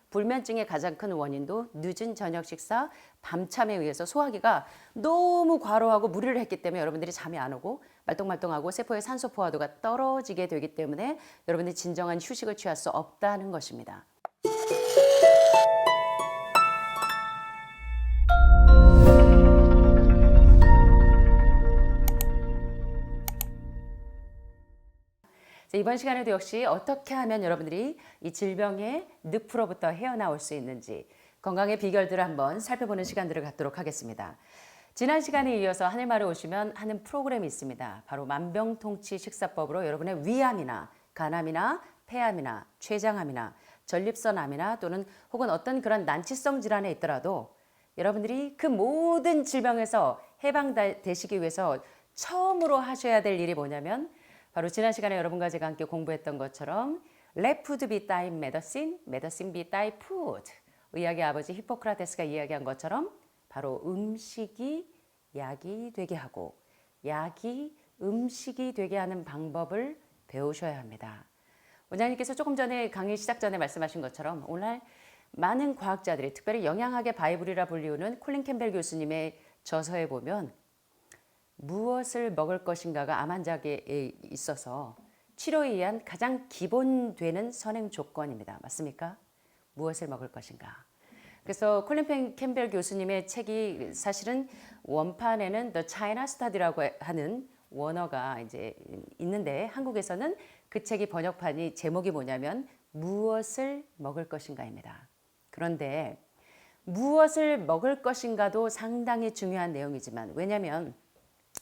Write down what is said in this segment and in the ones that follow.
불면증의 가장 큰 원인도 늦은 저녁 식사, 밤참에 의해서 소화기가 너무 과로하고 무리를 했기 때문에 여러분들이 잠이 안 오고 말똥말똥하고 세포의 산소 포화도가 떨어지게 되기 때문에 여러분들이 진정한 휴식을 취할 수 없다는 것입니다. 이번 시간에도 역시 어떻게 하면 여러분들이 이 질병의 늪으로부터 헤어나올 수 있는지 건강의 비결들을 한번 살펴보는 시간들을 갖도록 하겠습니다. 지난 시간에 이어서 하늘마을에 오시면 하는 프로그램이 있습니다. 바로 만병통치 식사법으로 여러분의 위암이나 간암이나 폐암이나 췌장암이나 전립선암이나 또는 혹은 어떤 그런 난치성 질환에 있더라도 여러분들이 그 모든 질병에서 해방되시기 위해서 처음으로 하셔야 될 일이 뭐냐면 바로 지난 시간에 여러분과 제가 함께 공부했던 것처럼 Let food be thy medicine, medicine be thy food. 의학의 아버지 히포크라테스가 이야기한 것처럼 바로 음식이 약이 되게 하고 약이 음식이 되게 하는 방법을 배우셔야 합니다. 원장님께서 조금 전에 강의 시작 전에 말씀하신 것처럼 오늘 많은 과학자들이 특별히 영양학의 바이블이라 불리우는 콜린 캠벨 교수님의 저서에 보면 무엇을 먹을 것인가가 암 환자에게 있어서 치료에 의한 가장 기본되는 선행 조건입니다. 맞습니까? 무엇을 먹을 것인가. 그래서 콜린 캠벨 교수님의 책이 사실은 원판에는 The China Study라고 하는 원어가 이제 있는데 한국에서는 그 책이 번역판이 제목이 뭐냐면 무엇을 먹을 것인가입니다. 그런데 무엇을 먹을 것인가도 상당히 중요한 내용이지만 왜냐하면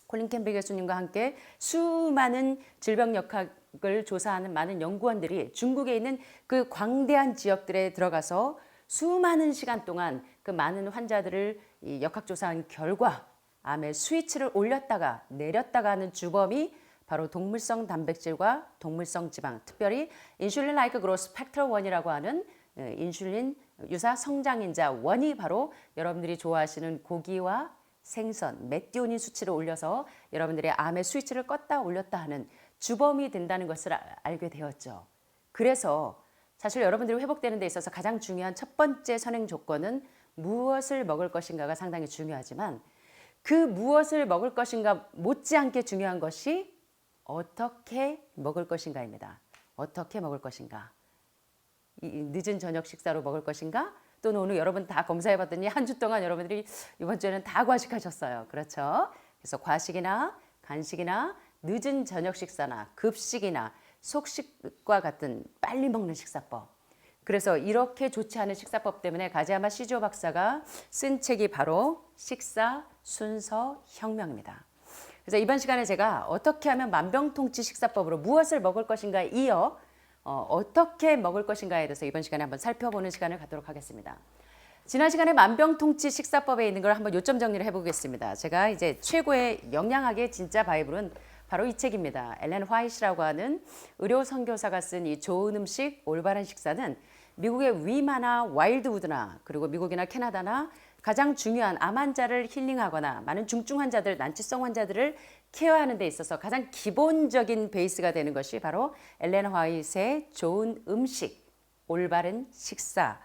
콜린 캠벨 교수님과 함께 수많은 질병 역학을 조사하는 많은 연구원들이 중국에 있는 그 광대한 지역들에 들어가서 수많은 시간 동안 그 많은 환자들을 역학조사한 결과 암의 스위치를 올렸다가 내렸다가 하는 주범이 바로 동물성 단백질과 동물성 지방, 특별히 인슐린 라이크 그로스 팩터 1이라고 하는 인슐린 유사 성장인자 1이 바로 여러분들이 좋아하시는 고기와 생선, 메티오닌 수치를 올려서 여러분들의 암의 스위치를 껐다 올렸다 하는 주범이 된다는 것을 알게 되었죠. 그래서 사실 여러분들이 회복되는 데 있어서 가장 중요한 첫 번째 선행 조건은 무엇을 먹을 것인가가 상당히 중요하지만 그 무엇을 먹을 것인가 못지않게 중요한 것이 어떻게 먹을 것인가입니다. 어떻게 먹을 것인가. 늦은 저녁 식사로 먹을 것인가? 또는 오늘 여러분 다 검사해봤더니 한 주 동안 여러분들이 이번 주에는 다 과식하셨어요. 그렇죠? 그래서 과식이나 간식이나 늦은 저녁 식사나 급식이나 속식과 같은 빨리 먹는 식사법. 그래서 이렇게 좋지 않은 식사법 때문에 가지야마 시조 박사가 쓴 책이 바로 식사 순서 혁명입니다. 그래서 이번 시간에 제가 어떻게 하면 만병통치 식사법으로 무엇을 먹을 것인가 이어 어떻게 먹을 것인가에 대해서 이번 시간에 한번 살펴보는 시간을 갖도록 하겠습니다. 지난 시간에 만병통치 식사법에 있는 걸 한번 요점 정리를 해보겠습니다. 제가 이제 최고의 영양학의 진짜 바이블은 바로 이 책입니다. 엘렌 화이트라고 하는 의료 선교사가 쓴 이 좋은 음식, 올바른 식사는 미국의 위마나 와일드우드나 그리고 미국이나 캐나다나 가장 중요한 암 환자를 힐링하거나 많은 중증 환자들, 난치성 환자들을 케어하는 데 있어서 가장 기본적인 베이스가 되는 것이 바로 엘렌 화이트의 좋은 음식, 올바른 식사.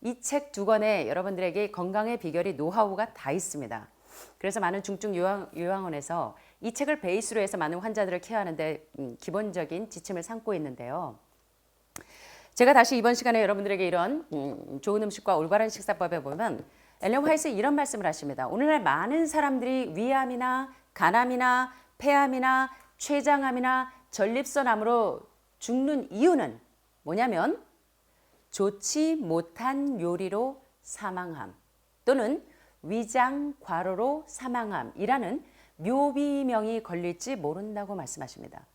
이 책 두 권에 여러분들에게 건강의 비결이 노하우가 다 있습니다. 그래서 많은 중증 요양원에서 이 책을 베이스로 해서 많은 환자들을 케어하는 데 기본적인 지침을 삼고 있는데요. 제가 다시 이번 시간에 여러분들에게 이런 좋은 음식과 올바른 식사법에 보면 엘렌 화이트 이런 말씀을 하십니다. 오늘날 많은 사람들이 위암이나 간암이나 폐암이나 췌장암이나 전립선암으로 죽는 이유는 뭐냐면 좋지 못한 요리로 사망함 또는 위장 과로로 사망함이라는 묘비명이 걸릴지 모른다고 말씀하십니다.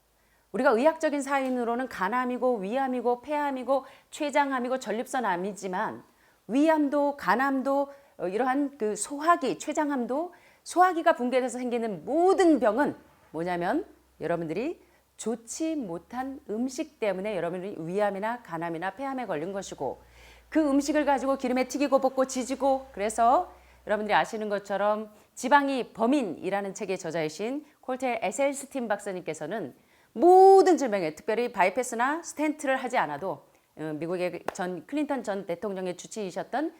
우리가 의학적인 사인으로는 간암이고 위암이고 폐암이고 췌장암이고 전립선암이지만 위암도 간암도 이러한 그 소화기, 췌장암도 소화기가 붕괴돼서 생기는 모든 병은 뭐냐면 여러분들이 좋지 못한 음식 때문에 여러분들이 위암이나 간암이나 폐암에 걸린 것이고 그 음식을 가지고 기름에 튀기고 볶고 지지고 그래서 여러분들이 아시는 것처럼 지방이 범인이라는 책의 저자이신 콜텔 에셀스틴 박사님께서는 모든 질병에 특별히 바이패스나 스텐트를 하지 않아도 미국의 전 클린턴 전 대통령의 주치의셨던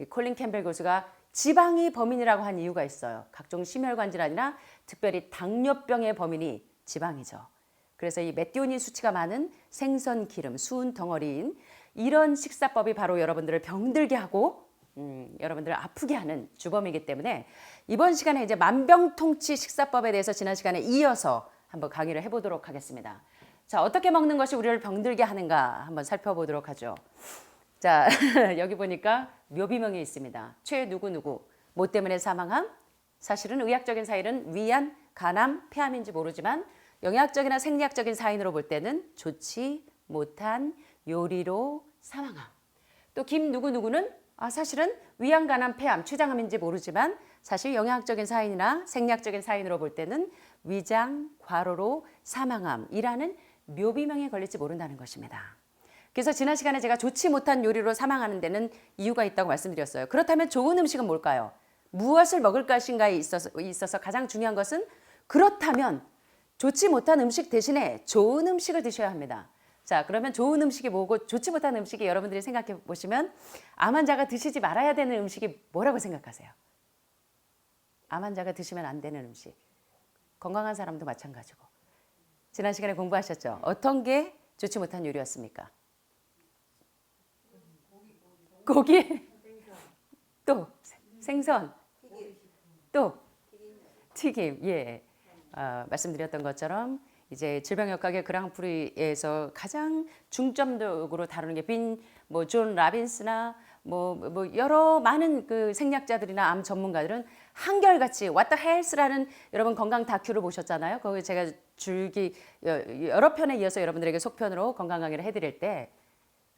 콜린 캠벨 교수가 지방이 범인이라고 한 이유가 있어요. 각종 심혈관 질환이나 특별히 당뇨병의 범인이 지방이죠. 그래서 이 메티오닌 수치가 많은 생선 기름, 수은 덩어리인 이런 식사법이 바로 여러분들을 병들게 하고 여러분들을 아프게 하는 주범이기 때문에 이번 시간에 이제 만병통치 식사법에 대해서 지난 시간에 이어서 한번 강의를 해보도록 하겠습니다. 자, 어떻게 먹는 것이 우리를 병들게 하는가 한번 살펴보도록 하죠. 자, 여기 보니까 묘비명이 있습니다. 최 누구누구, 뭐 때문에 사망함? 사실은 의학적인 사실은 위암, 간암, 폐암인지 모르지만 영양학적이나 생리학적인 사인으로 볼 때는 좋지 못한 요리로 사망함. 또 김 누구누구는 사실은 위암, 간암, 폐암, 췌장암인지 모르지만 사실 영양학적인 사인이나 생리학적인 사인으로 볼 때는 위장 과로로 사망함이라는 묘비명에 걸릴지 모른다는 것입니다. 그래서 지난 시간에 제가 좋지 못한 요리로 사망하는 데는 이유가 있다고 말씀드렸어요. 그렇다면 좋은 음식은 뭘까요? 무엇을 먹을 것인가에 있어서 가장 중요한 것은 그렇다면 좋지 못한 음식 대신에 좋은 음식을 드셔야 합니다. 자, 그러면 좋은 음식이 뭐고 좋지 못한 음식이 여러분들이 생각해 보시면 암 환자가 드시지 말아야 되는 음식이 뭐라고 생각하세요? 암 환자가 드시면 안 되는 음식. 건강한 사람도 마찬가지고. 지난 시간에 공부하셨죠? 어떤 게 좋지 못한 요리였습니까? 고기, 또 생선, 또 튀김. 예, 말씀드렸던 것처럼 이제 질병역학의 그랑프리에서 가장 중점적으로 다루는 게 존 라빈스나 여러 많은 그 생략자들이나 암 전문가들은 한결같이 What the Health라는 여러분 건강 다큐를 보셨잖아요. 거기 제가 여러 편에 이어서 여러분들에게 속편으로 건강 강의를 해드릴 때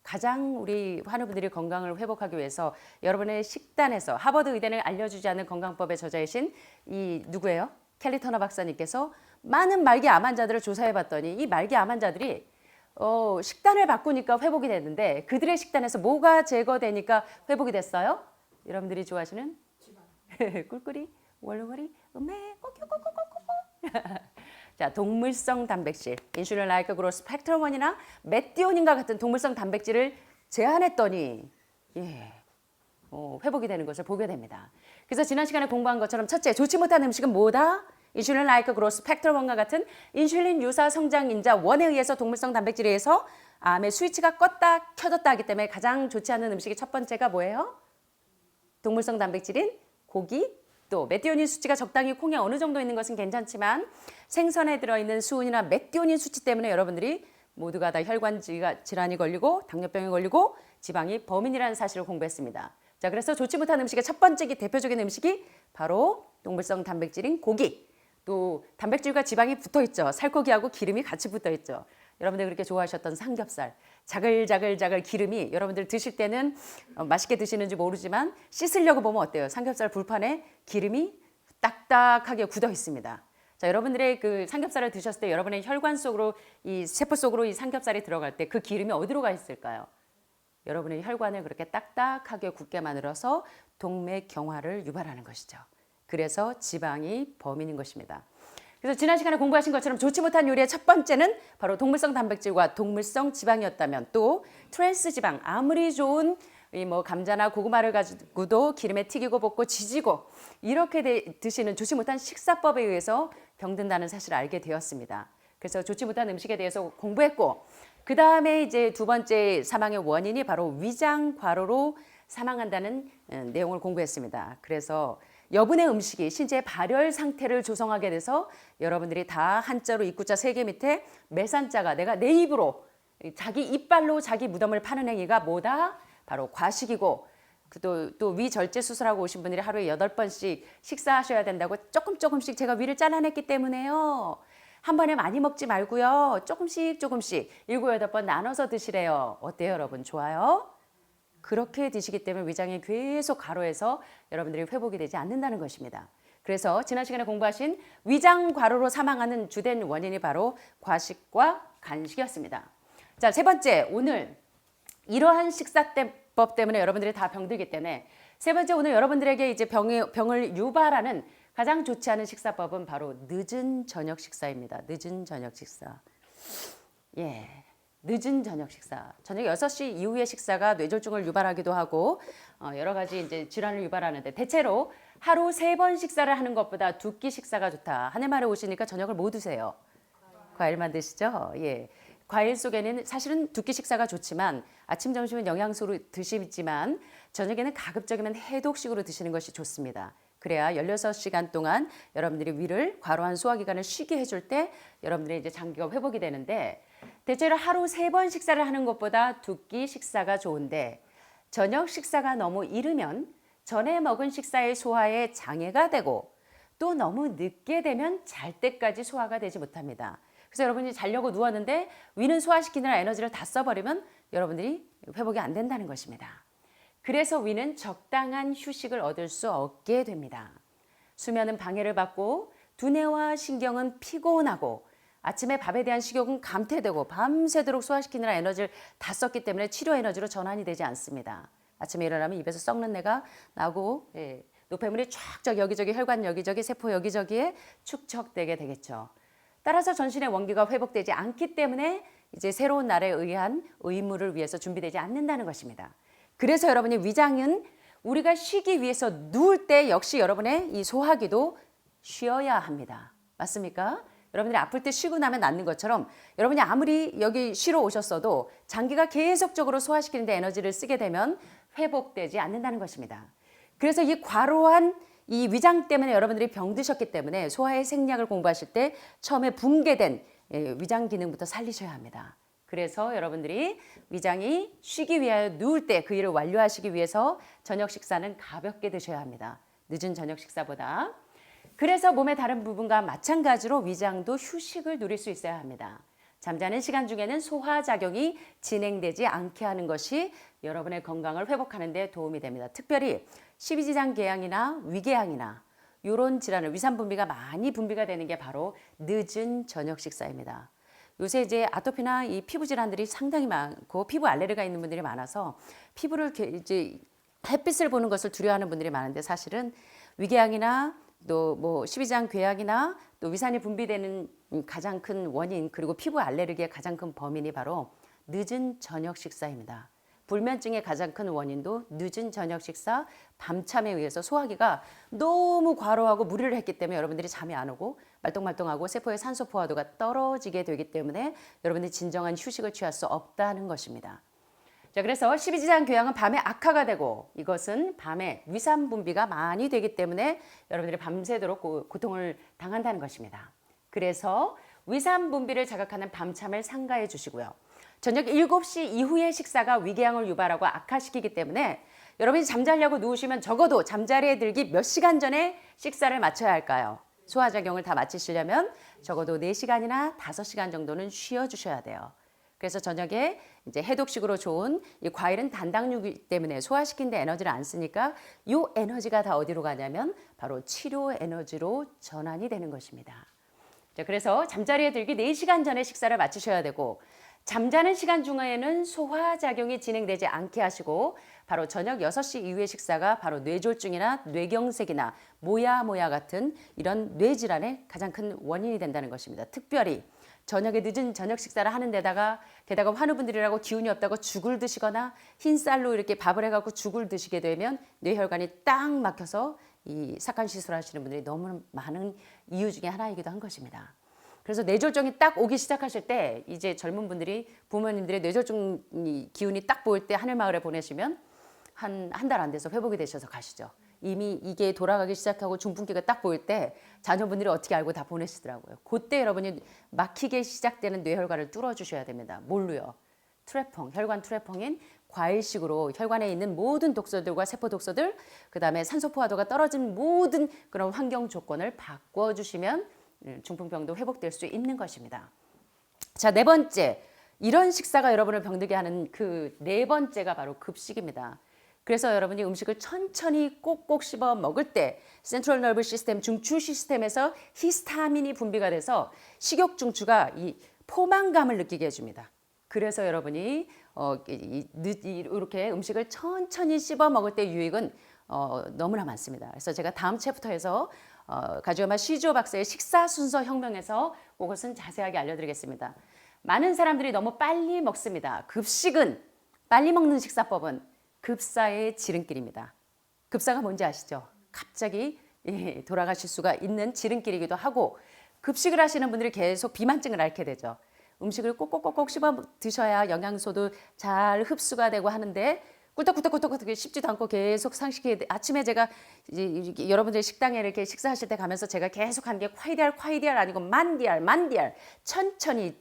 가장 우리 환우분들이 건강을 회복하기 위해서 여러분의 식단에서 하버드 의대는 알려주지 않는 건강법의 저자이신 이 누구예요? 켈리 터너 박사님께서 많은 말기 암 환자들을 조사해봤더니 이 말기 암 환자들이 식단을 바꾸니까 회복이 됐는데 그들의 식단에서 뭐가 제거되니까 회복이 됐어요? 여러분들이 좋아하시는 꿀꿀이, 월렁거리, 음메, 꼬꼬꼬꼬꼬꼬. 자, 동물성 단백질, 인슐린 라이크 그로스 팩터 1이나 메티오닌과 같은 동물성 단백질을 제한했더니 회복이 되는 것을 보게 됩니다. 그래서 지난 시간에 공부한 것처럼 첫째, 좋지 못한 음식은 뭐다? 인슐린 라이크 그로스 팩터 1과 같은 인슐린 유사 성장 인자 1에 의해서 동물성 단백질에 의해서 암의 스위치가 껐다 켜졌다 하기 때문에 가장 좋지 않은 음식이 첫 번째가 뭐예요? 동물성 단백질인 고기, 또 메티오닌 수치가 적당히 콩에 어느 정도 있는 것은 괜찮지만 생선에 들어있는 수은이나 메티오닌 수치 때문에 여러분들이 모두가 다 혈관 질환이 걸리고 당뇨병이 걸리고 지방이 범인이라는 사실을 공부했습니다. 자, 그래서 좋지 못한 음식의 첫 번째 대표적인 음식이 바로 동물성 단백질인 고기. 또 단백질과 지방이 붙어있죠. 살코기하고 기름이 같이 붙어있죠. 여러분들 그렇게 좋아하셨던 삼겹살. 자글자글 기름이 여러분들 드실 때는 맛있게 드시는지 모르지만 씻으려고 보면 어때요? 삼겹살 불판에 기름이 딱딱하게 굳어 있습니다. 자, 여러분들의 그 삼겹살을 드셨을 때 여러분의 혈관 속으로 이 세포 속으로 이 삼겹살이 들어갈 때 그 기름이 어디로 가 있을까요? 여러분의 혈관을 그렇게 딱딱하게 굳게 만들어서 동맥경화를 유발하는 것이죠. 그래서 지방이 범인인 것입니다. 그래서 지난 시간에 공부하신 것처럼 좋지 못한 요리의 첫 번째는 바로 동물성 단백질과 동물성 지방이었다면 또 트랜스 지방, 아무리 좋은 감자나 고구마를 가지고도 기름에 튀기고 볶고 지지고 이렇게 드시는 좋지 못한 식사법에 의해서 병든다는 사실을 알게 되었습니다. 그래서 좋지 못한 음식에 대해서 공부했고 그 다음에 이제 두 번째 사망의 원인이 바로 위장 과로로 사망한다는 내용을 공부했습니다. 그래서 여분의 음식이 신체의 발열 상태를 조성하게 돼서 여러분들이 다 한자로 입구자 3개 밑에 매산자가 내가 내 입으로 자기 이빨로 자기 무덤을 파는 행위가 뭐다? 바로 과식이고 또 위절제 수술하고 오신 분들이 하루에 8번씩 식사하셔야 된다고 조금씩 제가 위를 잘라냈기 때문에요. 한 번에 많이 먹지 말고요. 조금씩 7, 8번 나눠서 드시래요. 어때요, 여러분? 좋아요? 그렇게 드시기 때문에 위장이 계속 과로해서 여러분들이 회복이 되지 않는다는 것입니다. 그래서 지난 시간에 공부하신 위장 과로로 사망하는 주된 원인이 바로 과식과 간식이었습니다. 자, 세 번째, 오늘 이러한 식사법 때문에 여러분들이 다 병들기 때문에 세 번째 오늘 여러분들에게 이제 병을 유발하는 가장 좋지 않은 식사법은 바로 늦은 저녁 식사입니다. 늦은 저녁 식사. 예. 늦은 저녁 식사. 저녁 6시 이후의 식사가 뇌졸중을 유발하기도 하고 여러 가지 이제 질환을 유발하는데 대체로 하루 3번 식사를 하는 것보다 2끼 식사가 좋다. 하늘말에 오시니까 저녁을 뭐 드세요? 과일만 드시죠? 예. 과일 속에는 사실은 2끼 식사가 좋지만 아침, 점심은 영양소로 드시지만 저녁에는 가급적이면 해독식으로 드시는 것이 좋습니다. 그래야 16시간 동안 여러분들이 위를 과로한 소화기관을 쉬게 해줄 때 여러분들의 이제 장기가 회복이 되는데 대체로 하루 3번 식사를 하는 것보다 2끼 식사가 좋은데 저녁 식사가 너무 이르면 전에 먹은 식사의 소화에 장애가 되고 또 너무 늦게 되면 잘 때까지 소화가 되지 못합니다. 그래서 여러분이 자려고 누웠는데 위는 소화시키느라 에너지를 다 써버리면 여러분들이 회복이 안 된다는 것입니다. 그래서 위는 적당한 휴식을 얻을 수 없게 됩니다. 수면은 방해를 받고 두뇌와 신경은 피곤하고 아침에 밥에 대한 식욕은 감퇴되고 밤새도록 소화시키느라 에너지를 다 썼기 때문에 치료 에너지로 전환이 되지 않습니다. 아침에 일어나면 입에서 썩는 내가 나고 노폐물이 쫙 여기저기 혈관 여기저기 세포 여기저기에 축적되게 되겠죠. 따라서 전신의 원기가 회복되지 않기 때문에 이제 새로운 날에 의한 의무를 위해서 준비되지 않는다는 것입니다. 그래서 여러분이 위장은 우리가 쉬기 위해서 누울 때 역시 여러분의 이 소화기도 쉬어야 합니다. 맞습니까? 여러분들이 아플 때 쉬고 나면 낫는 것처럼 여러분이 아무리 여기 쉬러 오셨어도 장기가 계속적으로 소화시키는 데 에너지를 쓰게 되면 회복되지 않는다는 것입니다. 그래서 이 과로한 이 위장 때문에 여러분들이 병드셨기 때문에 소화의 생략을 공부하실 때 처음에 붕괴된 위장 기능부터 살리셔야 합니다. 그래서 여러분들이 위장이 쉬기 위하여 누울 때 그 일을 완료하시기 위해서 저녁 식사는 가볍게 드셔야 합니다. 늦은 저녁 식사보다. 그래서 몸의 다른 부분과 마찬가지로 위장도 휴식을 누릴 수 있어야 합니다. 잠자는 시간 중에는 소화작용이 진행되지 않게 하는 것이 여러분의 건강을 회복하는 데 도움이 됩니다. 특별히 십이지장궤양이나 위궤양이나 이런 질환을 위산분비가 많이 분비가 되는 게 바로 늦은 저녁 식사입니다. 요새 이제 아토피나 이 피부 질환들이 상당히 많고 피부 알레르기가 있는 분들이 많아서 피부를 이제 햇빛을 보는 것을 두려워하는 분들이 많은데 사실은 위궤양이나 또 뭐 십이지장궤양이나 또 위산이 분비되는 가장 큰 원인 그리고 피부 알레르기의 가장 큰 범인이 바로 늦은 저녁 식사입니다. 불면증의 가장 큰 원인도 늦은 저녁 식사, 밤참에 의해서 소화기가 너무 과로하고 무리를 했기 때문에 여러분들이 잠이 안 오고 말똥말똥하고 세포의 산소 포화도가 떨어지게 되기 때문에 여러분들이 진정한 휴식을 취할 수 없다는 것입니다. 자, 그래서 십이지장궤양은 밤에 악화가 되고 이것은 밤에 위산 분비가 많이 되기 때문에 여러분들이 밤새도록 고통을 당한다는 것입니다. 그래서 위산 분비를 자극하는 밤참을 삼가해 주시고요. 저녁 7시 이후의 식사가 위궤양을 유발하고 악화시키기 때문에 여러분이 잠자려고 누우시면 적어도 잠자리에 들기 몇 시간 전에 식사를 마쳐야 할까요? 소화작용을 다 마치시려면 적어도 4시간이나 5시간 정도는 쉬어주셔야 돼요. 그래서 저녁에 이제 해독식으로 좋은 이 과일은 단당류이기 때문에 소화시키는 데 에너지를 안 쓰니까 이 에너지가 다 어디로 가냐면 바로 치료 에너지로 전환이 되는 것입니다. 자, 그래서 잠자리에 들기 4시간 전에 식사를 마치셔야 되고 잠자는 시간 중에는 소화작용이 진행되지 않게 하시고 바로 저녁 6시 이후의 식사가 바로 뇌졸중이나 뇌경색이나 모야모야 같은 이런 뇌질환의 가장 큰 원인이 된다는 것입니다. 특별히 저녁에 늦은 저녁 식사를 하는 게다가 환우분들이라고 기운이 없다고 죽을 드시거나 흰쌀로 이렇게 밥을 해갖고 죽을 드시게 되면 뇌혈관이 딱 막혀서 이 sak한 시술하시는 분들이 너무 많은 이유 중에 하나이기도 한 것입니다. 그래서 뇌졸중이 딱 오기 시작하실 때 이제 젊은 분들이 부모님들의 뇌졸중 기운이 딱 보일 때 하늘마을에 보내시면 한 달 안 돼서 회복이 되셔서 가시죠. 이미 이게 돌아가기 시작하고 중풍기가 딱 보일 때 자녀분들이 어떻게 알고 다 보내시더라고요. 그때 여러분이 막히게 시작되는 뇌혈관을 뚫어주셔야 됩니다. 뭘로요? 트래펑, 혈관 트래펑인 과일식으로 혈관에 있는 모든 독소들과 세포 독소들, 그 다음에 산소 포화도가 떨어진 모든 그런 환경 조건을 바꿔주시면 중풍병도 회복될 수 있는 것입니다. 자, 4번째. 이런 식사가 여러분을 병들게 하는 그 4번째가 바로 급식입니다. 그래서 여러분이 음식을 천천히 꼭꼭 씹어 먹을 때 센트럴 너브 시스템, 중추 시스템에서 히스타민이 분비가 돼서 식욕 중추가 이 포만감을 느끼게 해줍니다. 그래서 여러분이 이렇게 음식을 천천히 씹어 먹을 때 유익은 너무나 많습니다. 그래서 제가 다음 챕터에서 가주야마 시조 박사의 식사 순서 혁명에서 그것은 자세하게 알려드리겠습니다. 많은 사람들이 너무 빨리 먹습니다. 급식은 빨리 먹는 식사법은 급사의 지름길입니다. 급사가 뭔지 아시죠? 갑자기 돌아가실 수가 있는 지름길이기도 하고 급식을 하시는 분들이 계속 비만증을 앓게 되죠. 음식을 꼭꼭꼭꼭 씹어 드셔야 영양소도 잘 흡수가 되고 하는데 꿀떡꿀떡꿀떡 씹지도 않고 계속 상식이 아침에 제가 이제 여러분들 식당에 이렇게 식사하실 때 가면서 제가 계속 하는 게 콰이디알 아니고 만디알 천천히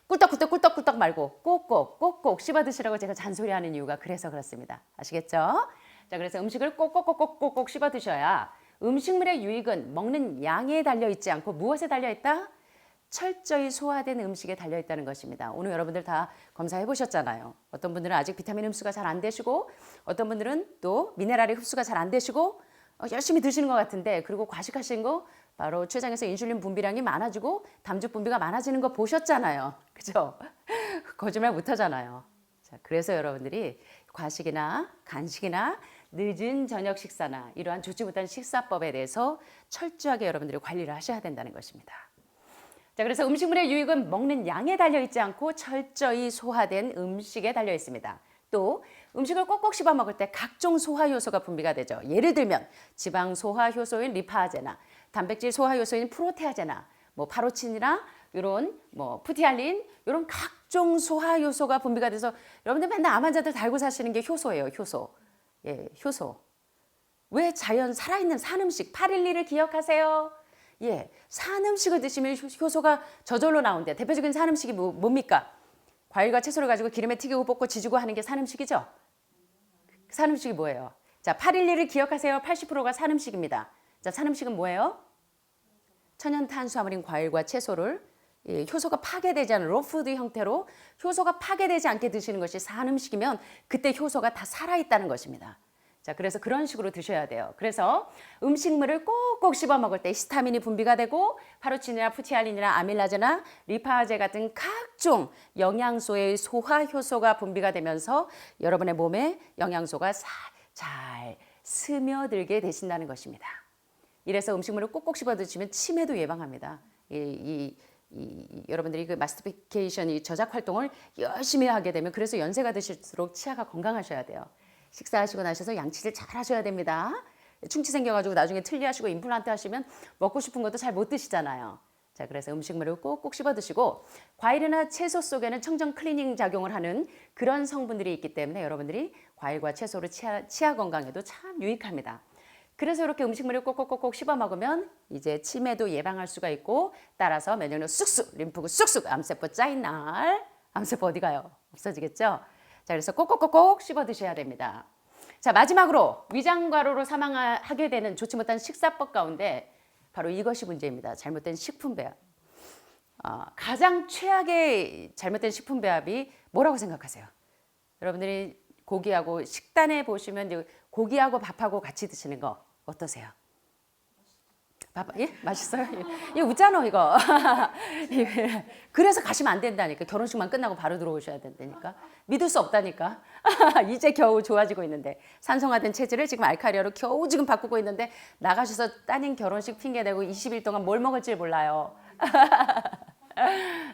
꿀떡꿀떡 말고 꼭꼭 씹어 드시라고 제가 잔소리하는 이유가 그래서 그렇습니다. 아시겠죠? 자, 그래서 음식을 꼭꼭 씹어 드셔야 음식물의 유익은 먹는 양에 달려 있지 않고 무엇에 달려 있다? 철저히 소화된 음식에 달려 있다는 것입니다. 오늘 여러분들 다 검사해 보셨잖아요. 어떤 분들은 아직 비타민 흡수가 잘 안 되시고 어떤 분들은 또 미네랄의 흡수가 잘 안 되시고 열심히 드시는 것 같은데 그리고 과식하신 거 바로 췌장에서 인슐린 분비량이 많아지고 담즙 분비가 많아지는 거 보셨잖아요. 그죠? 거짓말 못 하잖아요. 자, 그래서 여러분들이 과식이나 간식이나 늦은 저녁 식사나 이러한 좋지 못한 식사법에 대해서 철저하게 여러분들이 관리를 하셔야 된다는 것입니다. 자, 그래서 음식물의 유익은 먹는 양에 달려 있지 않고 철저히 소화된 음식에 달려 있습니다. 또 음식을 꼭꼭 씹어 먹을 때 각종 소화 효소가 분비가 되죠. 예를 들면 지방 소화 효소인 리파제나 단백질 소화 효소인 프로테아제나 파로친이나 이런 푸티알린 이런 각종 소화 효소가 분비가 돼서 여러분들 맨날 암 환자들 달고 사시는 게 효소예요. 효소. 예, 효소. 왜 자연 살아있는 산 음식 812를 기억하세요? 예, 산 음식을 드시면 효소가 저절로 나오는데 대표적인 산 음식이 뭡니까? 과일과 채소를 가지고 기름에 튀기고 볶고 지지고 하는 게 산 음식이죠? 산 음식이 뭐예요? 자, 812를 기억하세요. 80%가 산 음식입니다. 자, 산 음식은 뭐예요? 천연 탄수화물인 과일과 채소를 효소가 파괴되지 않은 로푸드 형태로 효소가 파괴되지 않게 드시는 것이 산 음식이면 그때 효소가 다 살아있다는 것입니다. 자, 그래서 그런 식으로 드셔야 돼요. 그래서 음식물을 꼭꼭 씹어 먹을 때 히스타민이 분비가 되고 파루친이나 푸티알린이나 아밀라제나 리파제 같은 각종 영양소의 소화 효소가 분비가 되면서 여러분의 몸에 영양소가 잘 스며들게 되신다는 것입니다. 이래서 음식물을 꼭꼭 씹어 드시면 치매도 예방합니다. 여러분들이 그 마스티피케이션 이 저작 활동을 열심히 하게 되면 그래서 연세가 드실수록 치아가 건강하셔야 돼요. 식사하시고 나셔서 양치를 잘 하셔야 됩니다. 충치 생겨가지고 나중에 틀니하시고 임플란트 하시면 먹고 싶은 것도 잘 못 드시잖아요. 자, 그래서 음식물을 꼭꼭 씹어 드시고 과일이나 채소 속에는 청정 클리닝 작용을 하는 그런 성분들이 있기 때문에 여러분들이 과일과 채소로 치아 건강에도 참 유익합니다. 그래서 이렇게 음식물을 꼭꼭 씹어 먹으면 이제 치매도 예방할 수가 있고 따라서 면역력 쑥쑥, 림프구 쑥쑥, 암세포 짜인 날 암세포 어디 가요? 없어지겠죠? 자, 그래서 꼭꼭 씹어 드셔야 됩니다. 자, 마지막으로 위장과로로 사망하게 되는 좋지 못한 식사법 가운데 바로 이것이 문제입니다. 잘못된 식품 배합. 가장 최악의 잘못된 식품 배합이 뭐라고 생각하세요? 여러분들이 고기하고 식단에 보시면 고기하고 밥하고 같이 드시는 거 어떠세요? 예? 맛있어요? 예, 웃잖아 이거. 그래서 가시면 안 된다니까. 결혼식만 끝나고 바로 들어오셔야 된다니까. 믿을 수 없다니까. 이제 겨우 좋아지고 있는데 산성화된 체질을 지금 알카리아로 겨우 지금 바꾸고 있는데 나가셔서 따님 결혼식 핑계대고 20일 동안 뭘 먹을지 몰라요.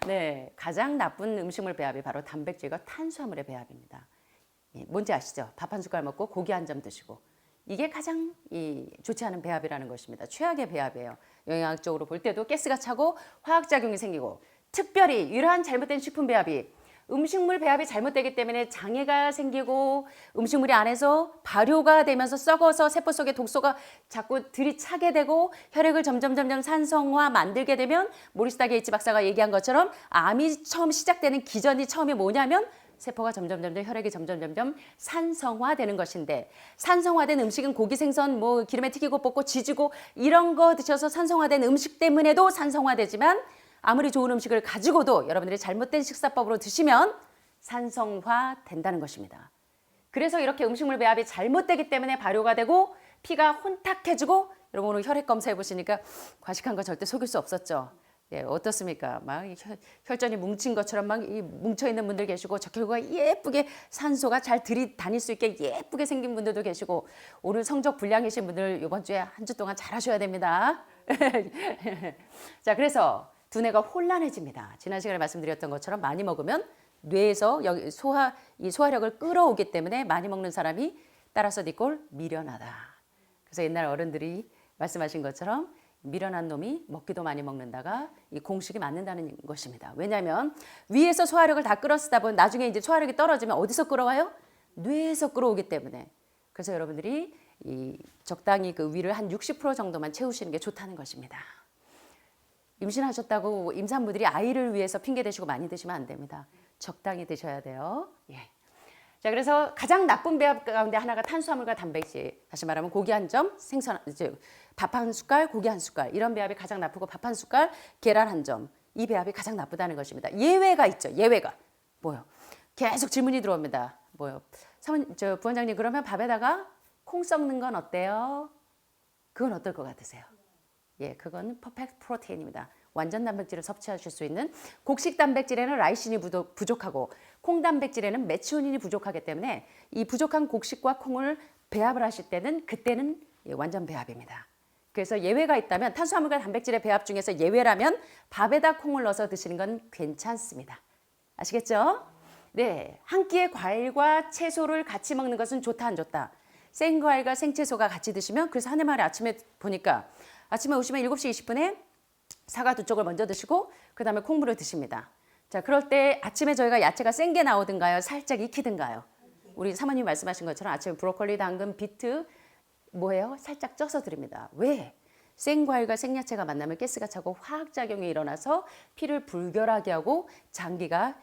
네, 가장 나쁜 음식물 배합이 바로 단백질과 탄수화물의 배합입니다. 뭔지 아시죠? 밥 한 숟갈 먹고 고기 한 점 드시고 이게 가장 좋지 않은 배합이라는 것입니다. 최악의 배합이에요. 영양학적으로 볼 때도 가스가 차고 화학작용이 생기고 특별히 이러한 잘못된 식품 배합이 음식물 배합이 잘못되기 때문에 장애가 생기고 음식물이 안에서 발효가 되면서 썩어서 세포 속에 독소가 자꾸 들이차게 되고 혈액을 점점 산성화 만들게 되면 모리스 다게이츠 박사가 얘기한 것처럼 암이 처음 시작되는 기전이 처음에 뭐냐면 세포가 점점 혈액이 점점 산성화되는 것인데 산성화된 음식은 고기, 생선, 기름에 튀기고 볶고 지지고 이런 거 드셔서 산성화된 음식 때문에도 산성화되지만 아무리 좋은 음식을 가지고도 여러분들이 잘못된 식사법으로 드시면 산성화된다는 것입니다. 그래서 이렇게 음식물 배합이 잘못되기 때문에 발효가 되고 피가 혼탁해지고 여러분 오늘 혈액 검사해 보시니까 과식한 거 절대 속일 수 없었죠. 예, 어떻습니까? 막 혈전이 뭉친 것처럼 막 뭉쳐 있는 분들 계시고 저 결과 예쁘게 산소가 잘 들이다닐 수 있게 예쁘게 생긴 분들도 계시고 오늘 성적 불량이신 분들 이번 주에 한 주 동안 잘 하셔야 됩니다. 자, 그래서 두뇌가 혼란해집니다. 지난 시간에 말씀드렸던 것처럼 많이 먹으면 뇌에서 여기 이 소화력을 끌어오기 때문에 많이 먹는 사람이 따라서 니꼴 미련하다. 그래서 옛날 어른들이 말씀하신 것처럼 미련한 놈이 먹기도 많이 먹는다가 이 공식이 맞는다는 것입니다. 왜냐하면 위에서 소화력을 다 끌어쓰다 보면 나중에 이제 소화력이 떨어지면 어디서 끌어와요? 뇌에서 끌어오기 때문에. 그래서 여러분들이 이 적당히 그 위를 한 60% 정도만 채우시는 게 좋다는 것입니다. 임신하셨다고 임산부들이 아이를 위해서 핑계 대시고 많이 드시면 안 됩니다. 적당히 드셔야 돼요. 예. 자, 그래서 가장 나쁜 배합 가운데 하나가 탄수화물과 단백질. 다시 말하면 고기 한 점, 밥 한 숟갈, 고기 한 숟갈. 이런 배합이 가장 나쁘고 밥 한 숟갈, 계란 한 점. 이 배합이 가장 나쁘다는 것입니다. 예외가 있죠. 예외가. 뭐요? 계속 질문이 들어옵니다. 뭐요? 부원장님 그러면 밥에다가 콩 썩는 건 어때요? 그건 어떨 것 같으세요? 예, 그건 퍼펙트 프로테인입니다. 완전 단백질을 섭취하실 수 있는 곡식 단백질에는 라이신이 부족하고 콩 단백질에는 메치오닌이 부족하기 때문에 이 부족한 곡식과 콩을 배합을 하실 때는 그때는 완전 배합입니다. 그래서 예외가 있다면 탄수화물과 단백질의 배합 중에서 예외라면 밥에다 콩을 넣어서 드시는 건 괜찮습니다. 아시겠죠? 네, 한 끼에 과일과 채소를 같이 먹는 것은 좋다 안 좋다. 생과일과 생채소가 같이 드시면 그래서 하늘마을에 아침에 보니까 아침에 오시면 7시 20분에 사과 2쪽을 먼저 드시고 그 다음에 콩물을 드십니다. 자, 그럴 때 아침에 저희가 야채가 센 게 나오든가요? 살짝 익히든가요? 우리 사모님 말씀하신 것처럼 아침에 브로콜리, 당근, 비트 뭐예요? 살짝 쪄서 드립니다. 왜? 생과일과 생야채가 만나면 가스가 차고 화학작용이 일어나서 피를 불결하게 하고 장기가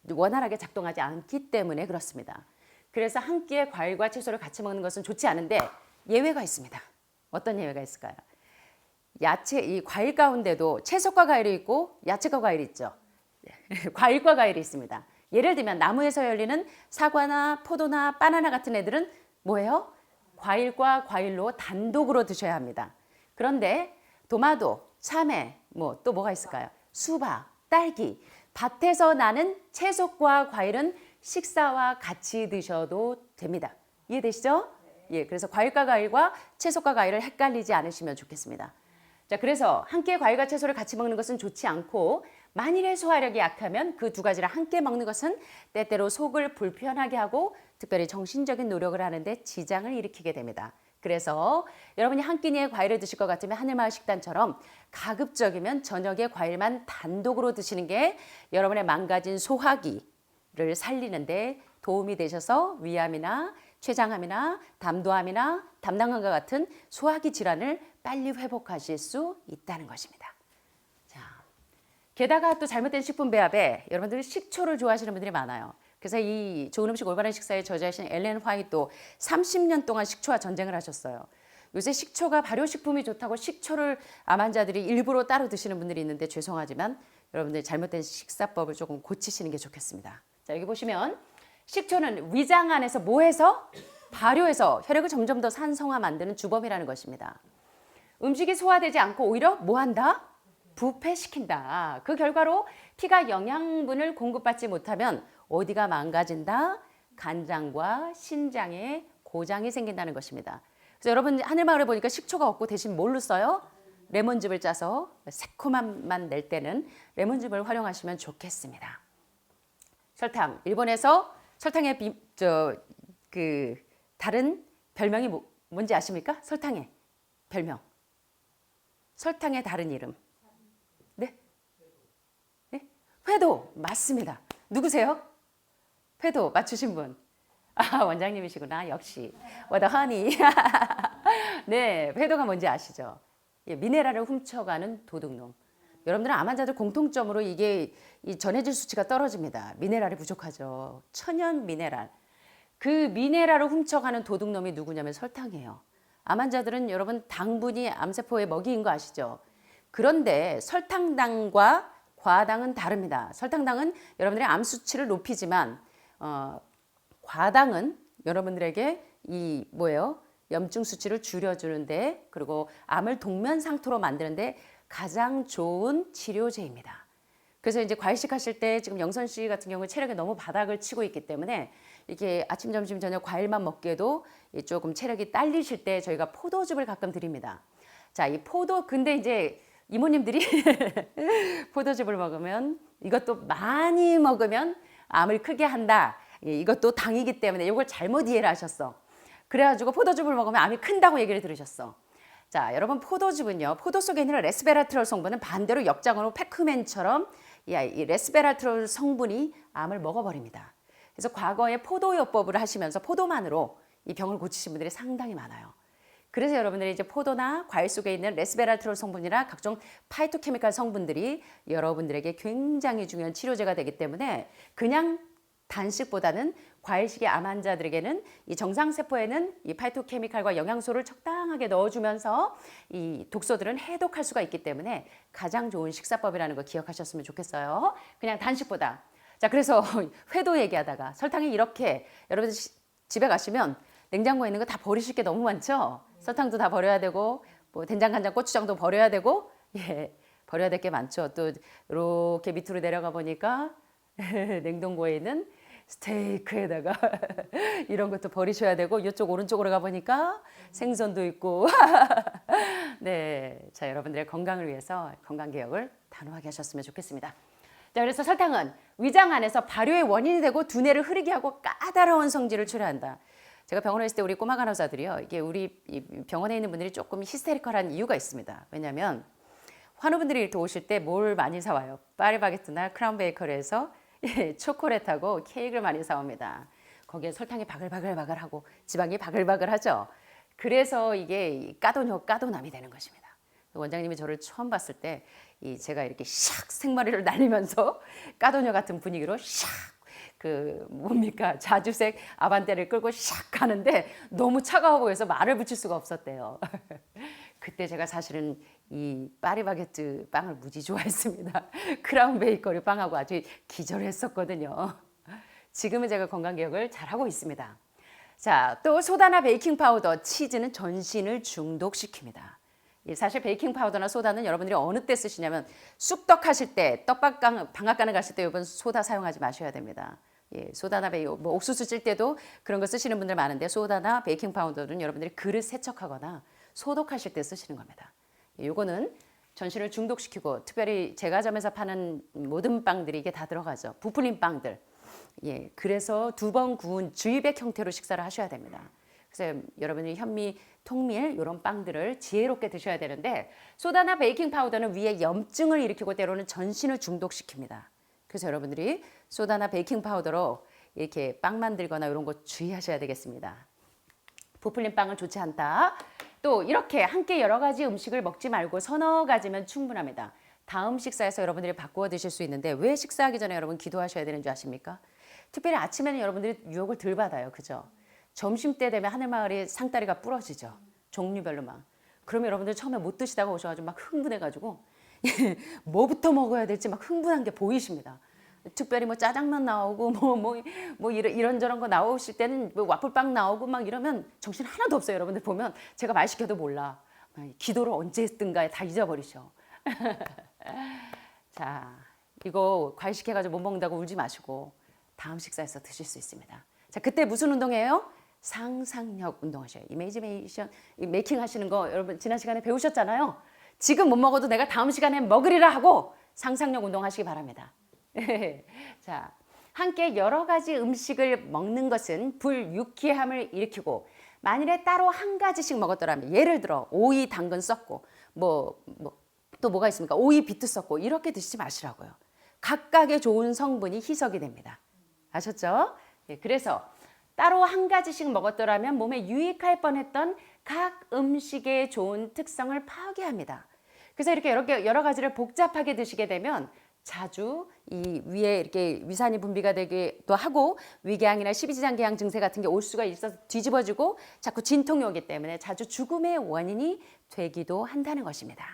원활하게 작동하지 않기 때문에 그렇습니다. 그래서 한 끼에 과일과 채소를 같이 먹는 것은 좋지 않은데 예외가 있습니다. 어떤 예외가 있을까요? 이 과일 가운데도 채소과 과일이 있고 야채과 과일이 있죠. 과일과 과일이 있습니다. 예를 들면 나무에서 열리는 사과나 포도나 바나나 같은 애들은 뭐예요? 과일과 과일로 단독으로 드셔야 합니다. 그런데 도마도, 참외, 또 뭐가 있을까요? 수박, 딸기, 밭에서 나는 채소과 과일은 식사와 같이 드셔도 됩니다. 이해되시죠? 예, 그래서 과일과 과일과 채소과 과일을 헷갈리지 않으시면 좋겠습니다. 자, 그래서 한 끼에 과일과 채소를 같이 먹는 것은 좋지 않고 만일에 소화력이 약하면 그 두 가지를 함께 먹는 것은 때때로 속을 불편하게 하고 특별히 정신적인 노력을 하는데 지장을 일으키게 됩니다. 그래서 여러분이 한 끼니에 과일을 드실 것 같으면 하늘마을 식단처럼 가급적이면 저녁에 과일만 단독으로 드시는 게 여러분의 망가진 소화기를 살리는데 도움이 되셔서 위암이나 췌장암이나 담도암이나 담낭암과 같은 소화기 질환을 빨리 회복하실 수 있다는 것입니다. 자, 게다가 또 잘못된 식품 배합에 여러분들이 식초를 좋아하시는 분들이 많아요. 그래서 이 좋은 음식 올바른 식사에 저자이신 엘렌 화이트도 30년 동안 식초와 전쟁을 하셨어요. 요새 식초가 발효식품이 좋다고 식초를 암 환자들이 일부러 따로 드시는 분들이 있는데 죄송하지만 여러분들 잘못된 식사법을 조금 고치시는 게 좋겠습니다. 자, 여기 보시면 식초는 위장 안에서 뭐해서? 발효해서 혈액을 점점 더 산성화 만드는 주범이라는 것입니다. 음식이 소화되지 않고 오히려 뭐한다? 부패시킨다. 그 결과로 피가 영양분을 공급받지 못하면 어디가 망가진다? 간장과 신장에 고장이 생긴다는 것입니다. 그래서 여러분 하늘마을에 보니까 식초가 없고 대신 뭘로 써요? 레몬즙을 짜서 새콤한 맛 낼 때는 레몬즙을 활용하시면 좋겠습니다. 설탕. 일본에서 설탕의 다른 별명이 뭔지 아십니까? 설탕의 별명. 설탕의 다른 이름. 네? 네? 회도. 맞습니다. 누구세요? 회도 맞추신 분. 아, 원장님이시구나. 역시. What a honey. 네, 회도가 뭔지 아시죠? 예, 미네랄을 훔쳐가는 도둑놈. 여러분들은 암 환자들 공통점으로 이게 이 전해질 수치가 떨어집니다. 미네랄이 부족하죠. 천연 미네랄. 그 미네랄을 훔쳐가는 도둑놈이 누구냐면 설탕이에요. 암 환자들은 여러분 당분이 암세포의 먹이인 거 아시죠? 그런데 설탕당과 과당은 다릅니다. 설탕당은 여러분들의 암 수치를 높이지만 과당은 여러분들에게 염증 수치를 줄여주는데 그리고 암을 동면상토로 만드는데 가장 좋은 치료제입니다. 그래서 이제 과일식 하실 때 지금 영선 씨 같은 경우 체력이 너무 바닥을 치고 있기 때문에 이렇게 아침, 점심, 저녁 과일만 먹기에도 조금 체력이 딸리실 때 저희가 포도즙을 가끔 드립니다. 자, 이 근데 이제 이모님들이 포도즙을 먹으면 이것도 많이 먹으면 암을 크게 한다. 이것도 당이기 때문에 이걸 잘못 이해를 하셨어. 그래가지고 포도즙을 먹으면 암이 큰다고 얘기를 들으셨어. 자, 여러분 포도즙은요. 포도 속에 있는 레스베라트롤 성분은 반대로 역작용으로 페크맨처럼 이 레스베라트롤 성분이 암을 먹어버립니다. 그래서 과거에 포도요법을 하시면서 포도만으로 이 병을 고치신 분들이 상당히 많아요. 그래서 여러분들이 이제 포도나 과일 속에 있는 레스베라트롤 성분이나 각종 파이토케미칼 성분들이 여러분들에게 굉장히 중요한 치료제가 되기 때문에 그냥 단식보다는 과일식의 암 환자들에게는 이 정상세포에는 이 파이토케미칼과 영양소를 적당하게 넣어주면서 이 독소들은 해독할 수가 있기 때문에 가장 좋은 식사법이라는 거 기억하셨으면 좋겠어요. 그냥 단식보다. 자, 그래서 회도 얘기하다가 설탕이 이렇게 여러분들 집에 가시면 냉장고에 있는 거 다 버리실 게 너무 많죠? 설탕도 다 버려야 되고 뭐 된장, 간장, 고추장도 버려야 되고 버려야 될 게 많죠. 또 이렇게 밑으로 내려가 보니까 냉동고에 있는 스테이크에다가 이런 것도 버리셔야 되고 이쪽 오른쪽으로 가보니까 생선도 있고 네, 자 여러분들의 건강을 위해서 건강개혁을 단호하게 하셨으면 좋겠습니다. 자, 그래서 설탕은 위장 안에서 발효의 원인이 되고 두뇌를 흐리게 하고 까다로운 성질을 초래한다. 제가 병원에 있을 때 우리 꼬마 간호사들이요. 이게 우리 병원에 있는 분들이 조금 히스테리컬한 이유가 있습니다. 왜냐하면 환우분들이 이렇게 오실 때 뭘 많이 사와요. 파리바게뜨나 크라운 베이커리에서 초콜릿하고 케이크를 많이 사옵니다. 거기에 설탕이 바글바글바글하고 지방이 바글바글하죠. 그래서 이게 까도남이 되는 것입니다. 원장님이 저를 처음 봤을 때 제가 이렇게 샥 생머리를 날리면서 까도녀 같은 분위기로 샥 자주색 아반떼를 끌고 샥 가는데 너무 차가워 보여서 말을 붙일 수가 없었대요. 그때 제가 사실은 이 파리바게뜨 빵을 무지 좋아했습니다. 크라운 베이커리 빵하고 아주 기절했었거든요. 지금은 제가 건강개혁을 잘하고 있습니다. 자, 또 소다나 베이킹 파우더, 치즈는 전신을 중독시킵니다. 사실 베이킹 파우더나 소다는 여러분들이 어느 때 쓰시냐면 쑥떡 하실 때, 방앗간을 가실 때 여러분 소다 사용하지 마셔야 됩니다. 소다나 뭐 옥수수 찔 때도 그런 거 쓰시는 분들 많은데 소다나 베이킹 파우더는 여러분들이 그릇 세척하거나 소독하실 때 쓰시는 겁니다. 요거는 전신을 중독시키고 특별히 제과점에서 파는 모든 빵들이 이게 다 들어가죠. 부풀린 빵들. 그래서 2번 구운 주입액 형태로 식사를 하셔야 됩니다. 그래서 여러분이 현미, 통밀 이런 빵들을 지혜롭게 드셔야 되는데 소다나 베이킹 파우더는 위에 염증을 일으키고 때로는 전신을 중독시킵니다. 그래서 여러분들이 소다나 베이킹 파우더로 이렇게 빵 만들거나 이런 거 주의하셔야 되겠습니다. 부풀린 빵은 좋지 않다. 또 이렇게 함께 여러 가지 음식을 먹지 말고 서너 가지면 충분합니다. 다음 식사에서 여러분들이 바꾸어 드실 수 있는데 왜 식사하기 전에 여러분 기도하셔야 되는 줄 아십니까? 특별히 아침에는 여러분들이 유혹을 덜 받아요. 그죠? 점심 때 되면 하늘마을이 상다리가 부러지죠. 종류별로 막. 그러면 여러분들 처음에 못 드시다가 오셔가지고 막 흥분해가지고 뭐부터 먹어야 될지 막 흥분한 게 보이십니다. 특별히 뭐 짜장면 나오고 뭐 이런저런 거 나오실 때는 뭐 와플빵 나오고 막 이러면 정신 하나도 없어요. 여러분들 보면 제가 말 시켜도 몰라. 기도를 언제 했든가 다 잊어버리셔. 자, 이거 과일 시켜가지고 못 먹는다고 울지 마시고 다음 식사에서 드실 수 있습니다. 자, 그때 무슨 운동이에요? 상상력 운동하셔요. 이미지네이션, 메이킹 하시는 거 여러분 지난 시간에 배우셨잖아요. 지금 못 먹어도 내가 다음 시간에 먹으리라 하고 상상력 운동하시기 바랍니다. 자, 함께 여러 가지 음식을 먹는 것은 불유쾌함을 일으키고 만일에 따로 한 가지씩 먹었더라면 예를 들어 오이, 당근 섞고 또 뭐가 있습니까? 오이, 비트 섞고 이렇게 드시지 마시라고요. 각각의 좋은 성분이 희석이 됩니다. 아셨죠? 그래서 따로 한 가지씩 먹었더라면 몸에 유익할 뻔했던 각 음식의 좋은 특성을 파괴합니다. 그래서 이렇게 여러 가지를 복잡하게 드시게 되면 자주 이 위에 이렇게 위산이 분비가 되기도 하고 위궤양이나 십이지장궤양 증세 같은 게 올 수가 있어서 뒤집어지고 자꾸 진통이 오기 때문에 자주 죽음의 원인이 되기도 한다는 것입니다.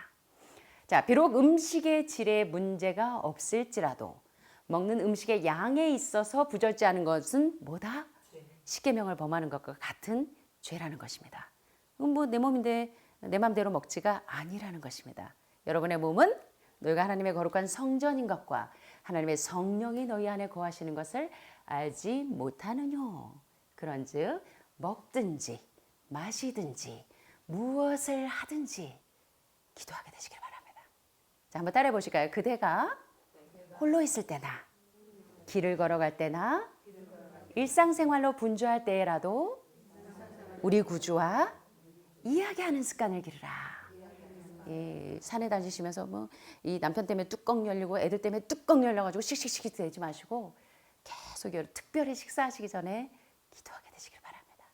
자, 비록 음식의 질에 문제가 없을지라도 먹는 음식의 양에 있어서 부절제하는 것은 뭐다? 십계명을 범하는 것과 같은 죄라는 것입니다. 뭐 내 몸인데 내 맘대로 먹지가 아니라는 것입니다. 여러분의 몸은 너희가 하나님의 거룩한 성전인 것과 하나님의 성령이 너희 안에 거하시는 것을 알지 못하느냐. 그런즉 먹든지 마시든지 무엇을 하든지 기도하게 되시길 바랍니다. 자, 한번 따라해 보실까요? 그대가 홀로 있을 때나 길을 걸어갈 때나 일상생활로 분주할 때라도 우리 구주와 이야기하는 습관을 기르라. 예, 산에 다니시면서 뭐 이 남편 때문에 뚜껑 열리고 애들 때문에 뚜껑 열려가지고 씩씩씩 되지 마시고 계속 특별히 식사하시기 전에 기도하게 되시길 바랍니다.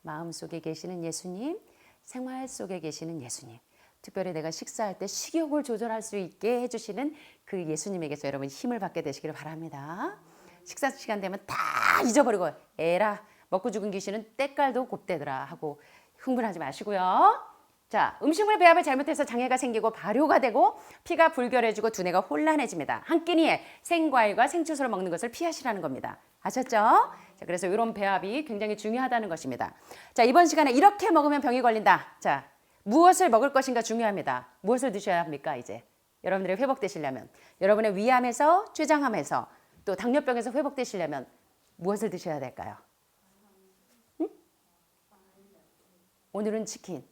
마음속에 계시는 예수님, 생활 속에 계시는 예수님, 특별히 내가 식사할 때 식욕을 조절할 수 있게 해주시는 그 예수님에게서 여러분 힘을 받게 되시길 바랍니다. 식사 시간 되면 다 잊어버리고 에라 먹고 죽은 귀신은 때깔도 곱대더라 하고 흥분하지 마시고요. 자, 음식물 배합을 잘못해서 장애가 생기고 발효가 되고 피가 불결해지고 두뇌가 혼란해집니다. 한 끼니에 생과일과 생채소를 먹는 것을 피하시라는 겁니다. 아셨죠? 자, 그래서 이런 배합이 굉장히 중요하다는 것입니다. 자, 이번 시간에 이렇게 먹으면 병이 걸린다. 자, 무엇을 먹을 것인가 중요합니다. 무엇을 드셔야 합니까, 이제? 여러분들이 회복되시려면, 여러분의 위암에서, 췌장암에서, 또 당뇨병에서 회복되시려면 무엇을 드셔야 될까요? 응? 오늘은 치킨,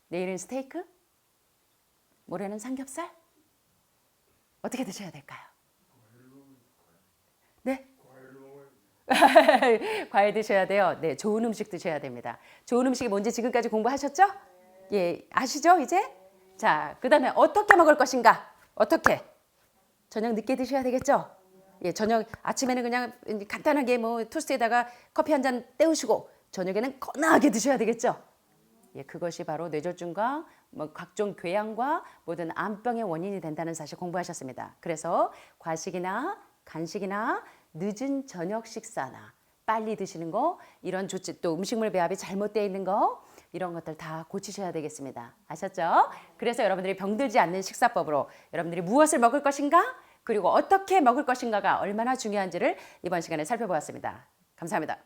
내일은 스테이크, 모레는 삼겹살? 어떻게 드셔야 될까요? 네? 과일 드셔야 돼요. 네, 좋은 음식 드셔야 됩니다. 좋은 음식이 뭔지 지금까지 공부하셨죠? 예, 아시죠, 이제? 자, 그 다음에 어떻게 먹을 것인가? 어떻게? 저녁 늦게 드셔야 되겠죠? 예, 저녁, 아침에는 그냥 간단하게 뭐 토스트에다가 커피 한 잔 때우시고, 저녁에는 건강하게 드셔야 되겠죠? 예, 그것이 바로 뇌졸중과 뭐 각종 궤양과 모든 암병의 원인이 된다는 사실 공부하셨습니다. 그래서 과식이나 간식이나 늦은 저녁 식사나 빨리 드시는 거, 이런 조치, 또 음식물 배합이 잘못되어 있는 거, 이런 것들 다 고치셔야 되겠습니다. 아셨죠? 그래서 여러분들이 병들지 않는 식사법으로 여러분들이 무엇을 먹을 것인가, 그리고 어떻게 먹을 것인가가 얼마나 중요한지를 이번 시간에 살펴보았습니다. 감사합니다.